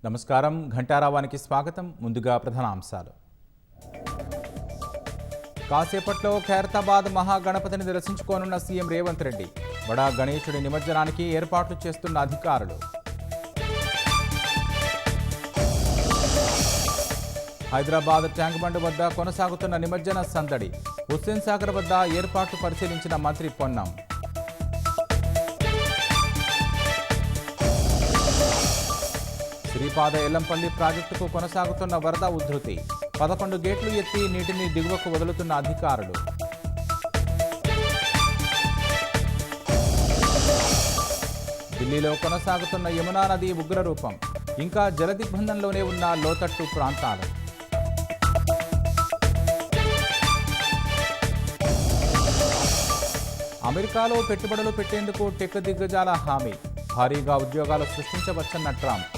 నమస్కారం ఘంటారావానికి స్వాగతం. ముందుగా ప్రధానాంశాలు. కాసేపట్లో ఖైరతాబాద్ మహాగణపతిని దర్శించుకోనున్న సీఎం రేవంత్ రెడ్డి. బడా గణేశుడి నిమజ్జనానికి ఏర్పాట్లు చేస్తున్న అధికారులు. హైదరాబాద్ ట్యాంక్ బండ్ వద్ద కొనసాగుతున్న నిమజ్జన సందడి. హుస్సేన్ సాగర్ వద్ద ఏర్పాట్లు పరిశీలించిన మంత్రి పొన్నం. శ్రీపాద ఎల్లంపల్లి ప్రాజెక్టుకు కొనసాగుతున్న వరద ఉధృతి. 11 గేట్లు ఎత్తి నీటిని దిగువకు వదులుతున్న అధికారులు. ఢిల్లీలో కొనసాగుతున్న యమునా నది ఉగ్రరూపం. ఇంకా జలదిగ్బంధంలోనే ఉన్న లోతట్టు ప్రాంతాలు. అమెరికాలో పెట్టుబడులు పెట్టేందుకు టెక్ దిగ్గజాల హామీ. భారీగా ఉద్యోగాలు సృష్టించవచ్చన్న ట్రంప్.